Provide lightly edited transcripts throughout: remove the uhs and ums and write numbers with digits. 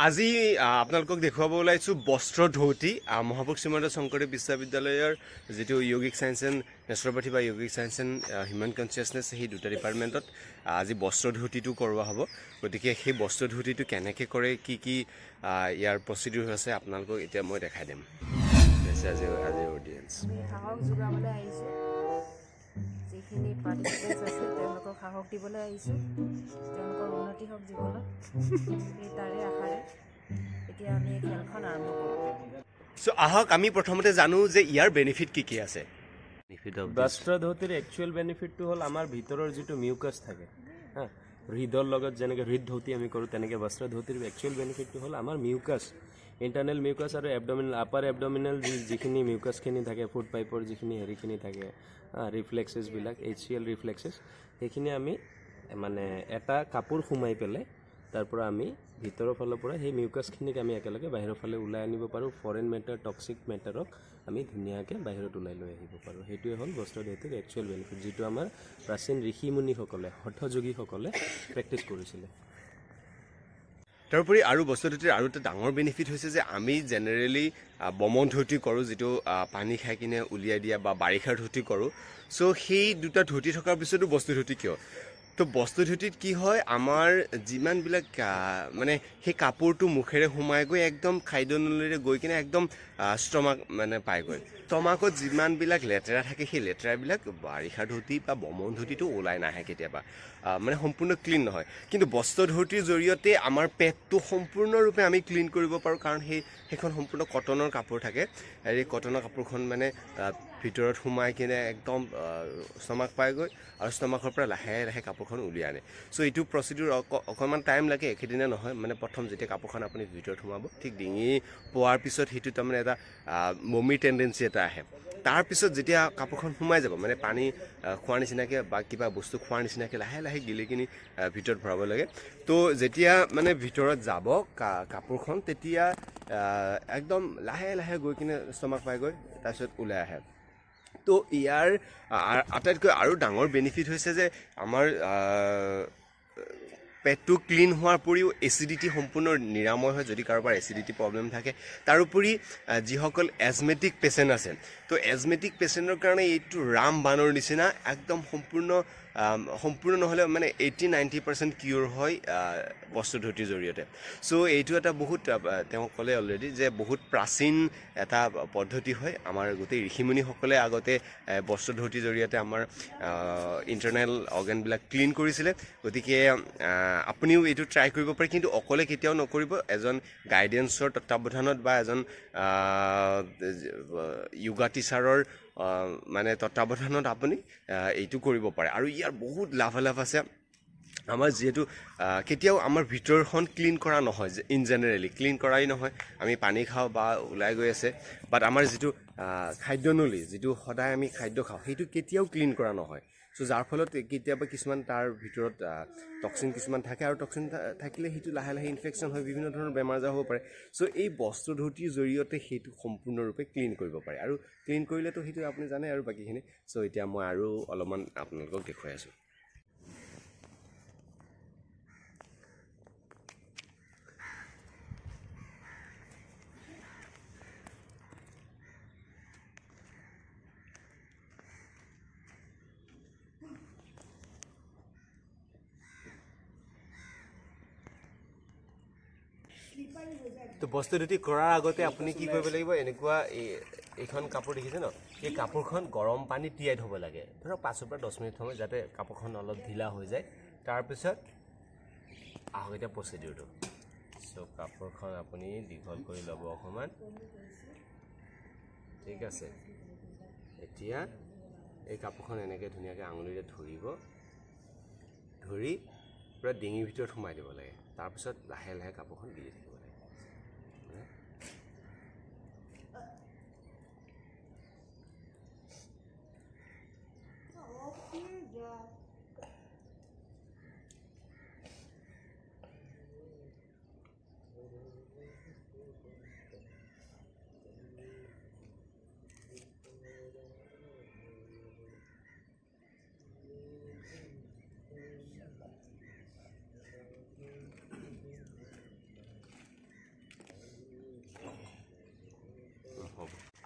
আজি আপোনালোকক দেখুৱাব ওলাইছোঁ বস্ত্ৰ ধৌতি মহাপুৰুষ শ্ৰীমন্ত শংকৰদেৱ বিশ্ববিদ্যালয়ৰ যিটো য়োগিক সায়েন্স এণ্ড নেচুৰোপেথি বা য়োগিক সায়েন্স এণ্ড হিউমেন কনচিয়াছনেছ সেই দুটা ডিপাৰ্টমেণ্টত আজি বস্ত্ৰ ধৌতিটো কৰোৱা হ'ব। গতিকে সেই বস্ত্ৰ ধৌতিটো কেনেকৈ কৰে কি কি ইয়াৰ প্ৰচিডিউৰ আছে আপোনালোকক এতিয়া মই দেখাই দিম। আজি অডিয়েঞ্চ সাহস যোগাবলৈ আহিছোঁ, যিখিনি পাৰ্টিচিপেণ্টছ আছে তেওঁলোকক সাহস দিবলৈ আহিছোঁ, তেওঁলোকৰ উন্নতি হওক জীৱনত, এই তাৰে আশাৰে এতিয়া আমি এই খেলখন আৰম্ভ কৰোঁ। চ' আহক আমি প্ৰথমতে জানো যে ইয়াৰ বেনিফিট কি কি আছে। বস্ত্ৰ ধৌতিৰ একচুৱেল বেনিফিটটো হ'ল আমাৰ ভিতৰৰ যিটো মিউকাছ থাকে হা, হৃদৰ লগত যেনেকৈ হৃদ ধৌতি আমি কৰোঁ তেনেকৈ বস্ত্ৰ ধৌতিৰ একচুৱেল বেনিফিটটো হ'ল আমাৰ মিউকাছ, ইণ্টাৰনেল মিউকাছ আৰু এবডমিনেল আপাৰ এবডমিনেল যিখিনি মিউকাছখিনি থাকে, ফুড পাইপৰ যিখিনি হেৰিখিনি থাকে ৰিফ্লেক্সেছবিলাক HCl ৰিফ্লেক্সেছ, সেইখিনি আমি মানে এটা কাপোৰ সোমাই পেলাই তাৰ পৰা আমি ভিতৰৰ ফালৰ পৰা সেই মিউকাছখিনিক আমি একেলগে বাহিৰৰ ফালে ওলাই আনিব পাৰোঁ। ফৰেন মেটাৰ টক্সিক মেটাৰক আমি ধুনীয়াকৈ বাহিৰত ওলাই লৈ আহিব পাৰোঁ। সেইটোৱে হ'ল বস্ত্ৰ ধৌতিৰ একচুৱেল বেনিফিট, যিটো আমাৰ প্ৰাচীন ঋষি মুনিসকলে হঠযোগীসকলে প্ৰেক্টিছ কৰিছিলে। তাৰোপৰি আৰু বস্ত্ৰ ধৌতিৰ আৰু এটা ডাঙৰ বেনিফিট হৈছে যে আমি জেনেৰেলি বমন ধৌতি কৰোঁ, যিটো পানী খাই কিনে উলিয়াই দিয়া বা বাৰিষাৰ ধৌতি কৰোঁ। চ' সেই দুটা ধৌতি থকাৰ পিছতো বস্ত্ৰ ধৌতি কিয়? তো বস্ত্ৰ ধৌতিত কি হয়, আমাৰ যিমানবিলাক মানে সেই কাপোৰটো মুখেৰে সোমাই গৈ একদম খাদ্য নলীৰে গৈ কিনে একদম ষ্টমাক মানে পায়গৈ। ষ্টমাকত যিমানবিলাক লেতেৰা থাকে সেই লেতেৰাবিলাক বাৰিষাৰ ধৌতি বা বমন ধৌতিটো ওলাই নাহে কেতিয়াবা, মানে সম্পূৰ্ণ ক্লিন নহয়। কিন্তু বস্ত্ৰ ধৌতিৰ জৰিয়তে আমাৰ পেটটো সম্পূৰ্ণৰূপে আমি ক্লিন কৰিব পাৰোঁ, কাৰণ সেইখন সম্পূৰ্ণ কটনৰ কাপোৰ থাকে। এই কটনৰ কাপোৰখন মানে ভিতৰত সোমাই কিনে একদম ষ্টমাক পায়গৈ আৰু ষ্টমাকৰ পৰা লাহে লাহে কাপোৰখন উলিয়াই আনে। চ' এইটো প্ৰচিডিউৰ অকণমান টাইম লাগে, একেদিনা নহয়। মানে প্ৰথম যেতিয়া কাপোৰখন আপুনি ভিতৰত সোমাব, ঠিক ডিঙি পোৱাৰ পিছত সেইটো তাৰমানে এটা বমিৰ টেণ্ডেঞ্চি এটা আহে। তাৰপিছত যেতিয়া কাপোৰখন সোমাই যাব, মানে পানী খোৱাৰ নিচিনাকৈ বা কিবা বস্তু খোৱাৰ নিচিনাকৈ লাহে লাহে গিলি কিনি ভিতৰত ভৰাব লাগে। তো যেতিয়া মানে ভিতৰত যাব কাপোৰখন, তেতিয়া একদম লাহে লাহে গৈ কিনে ষ্টমাক পাইগৈ, তাৰপিছত ওলাই আহে। তো ইয়াৰ আটাইতকৈ আৰু ডাঙৰ বেনিফিট হৈছে যে আমাৰ পেটটো ক্লিন হোৱাৰ উপৰিও এচিডিটি সম্পূৰ্ণ নিৰাময় হয়, যদি কাৰোবাৰ এচিডিটি প্ৰব্লেম থাকে। তাৰোপৰি যিসকল এজমেটিক পেচেণ্ট আছে, তো এজমেটিক পেচেণ্টৰ কাৰণে এইটো ৰাম বানৰ নিচিনা, একদম সম্পূৰ্ণ নহ'লেও মানে 80-90% কিয়ৰ হয় বস্ত্ৰ ধৌতিৰ জৰিয়তে। চ' এইটো এটা বহুত, তেওঁ ক'লে অলৰেডি যে বহুত প্ৰাচীন এটা পদ্ধতি হয়। আমাৰ গোটেই ঋষিমুনিসকলে আগতে বস্ত্ৰ ধৌতিৰ জৰিয়তে আমাৰ ইণ্টাৰনেল অৰ্গেনবিলাক ক্লিন কৰিছিলে। গতিকে আপুনিও এইটো ট্ৰাই কৰিব পাৰে, কিন্তু অকলে কেতিয়াও নকৰিব। এজন গাইডেন্সৰ তত্বাৱধানত বা এজন য়োগা টিচাৰৰ মানে তত্বাৱধানত আপুনি এইটো কৰিব পাৰে। আৰু ইয়াৰ বহুত লাভালাভ আছে। আমাৰ যিহেতু কেতিয়াও আমাৰ ভিতৰখন ক্লিন কৰা নহয়, ইন জেনেৰেলি ক্লিন কৰাই নহয়। আমি পানী খাওঁ বা ওলাই গৈ আছে, বাট আমাৰ যিটো খাদ্যনলী, যিটো সদায় আমি খাদ্য খাওঁ, সেইটো কেতিয়াও ক্লিন কৰা নহয়। চ' যাৰ ফলত কেতিয়াবা কিছুমান তাৰ ভিতৰত টক্সিন কিছুমান থাকে, আৰু টক্সিন থাকিলে সেইটো লাহে লাহে ইনফেকশ্যন হয়, বিভিন্ন ধৰণৰ বেমাৰ আজাৰ হ'ব পাৰে। চ' এই বস্ত্ৰ ধৌতিৰ জৰিয়তে সেইটো সম্পূৰ্ণৰূপে ক্লিন কৰিব পাৰে, আৰু ক্লিন কৰিলেতো সেইটো আপুনি জানে আৰু বাকীখিনি। চ' এতিয়া মই আৰু অলপমান আপোনালোকক দেখুৱাই আছোঁ। তো বস্ত্ৰ ধৌতি কৰাৰ আগতে আপুনি কি কৰিব লাগিব, এনেকুৱা এইখন কাপোৰ দেখিছে ন, এই কাপোৰখন গৰম পানীত তিয়াই থ'ব লাগে, ধৰক 5 পৰা 10 মিনিট সময়, যাতে কাপোৰখন অলপ ঢিলা হৈ যায়। তাৰপিছত আহক এতিয়া প্ৰচিডিউৰটো। চ' কাপোৰখন আপুনি দীঘল কৰি ল'ব অকণমান, ঠিক আছে। এতিয়া এই কাপোৰখন এনেকৈ ধুনীয়াকৈ আঙুলিৰে ধৰিব, ধৰি পূৰা ডিঙিৰ ভিতৰত সোমাই দিব লাগে। তাৰপিছত লাহে লাহে কাপোৰখন গিলি থাকিব লাগে।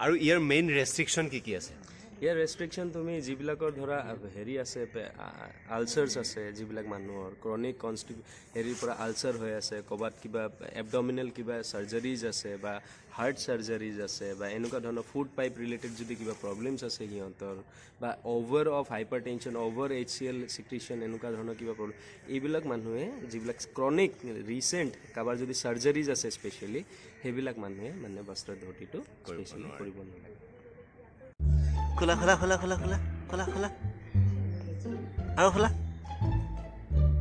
আৰু ইয়াৰ মেইন ৰেষ্ট্ৰিকশ্যন কি আছে ইয়াৰ ৰেষ্ট্ৰিকশ্যন তুমি যিবিলাকৰ ধৰা হেৰি আছে আলচাৰ্ছ আছে যিবিলাক মানুহৰ ক্ৰনিক হেৰিৰ পৰা আলচাৰ হৈ আছে ক'ৰবাত কিবা এবডমিনেল কিবা চাৰ্জাৰীজ আছে বা হাৰ্ট চাৰ্জাৰীজ আছে বা এনেকুৱা ধৰণৰ ফুড পাইপ ৰিলেটেড যদি কিবা প্ৰব্লেমছ আছে সিহঁতৰ বা over of hyper tension over HCl চিক্ৰিশ্যন এনেকুৱা ধৰণৰ কিবা প্ৰব্লেম এইবিলাক মানুহে যিবিলাক ক্ৰনিক ৰিচেণ্ট কাৰোবাৰ যদি চাৰ্জাৰীজ আছে স্পেচিয়েলি সেইবিলাক মানুহে মানে বস্ত্ৰ ধৌতিটো স্পেচিয়েলি কৰিব নালাগে খোলা খোলা খোলা খোলা খোলা খোলা খোলা আৰু খোলা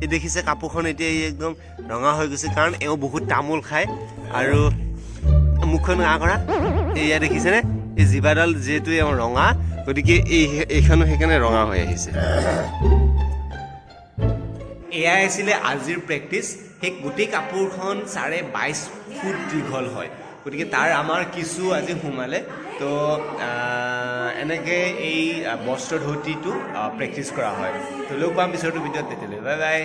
এই দেখিছে কাপোৰখন এতিয়া একদম ৰঙা হৈ গৈছে কাৰণ এওঁ বহুত তামোল খায় আৰু মুখখন ৰঙা কৰা এয়া দেখিছেনে এই জিভাডাল যিহেতু এওঁ ৰঙা গতিকে এইখনো সেইকাৰণে ৰঙা হৈ আহিছে এয়াই আছিলে আজিৰ প্ৰেক্টিচ সেই গোটেই কাপোৰখন 22.5 ফুট দীঘল হয় গতিকে তাৰ আমাৰ কিছু আজি সোমালে তো এনেকৈ এই বস্ত্ৰ ধৌতিটো প্ৰেক্টিচ কৰা হয় তো লগ পাম পিছৰটো ভিডিঅ'ত তেতিয়ালৈ বাই বাই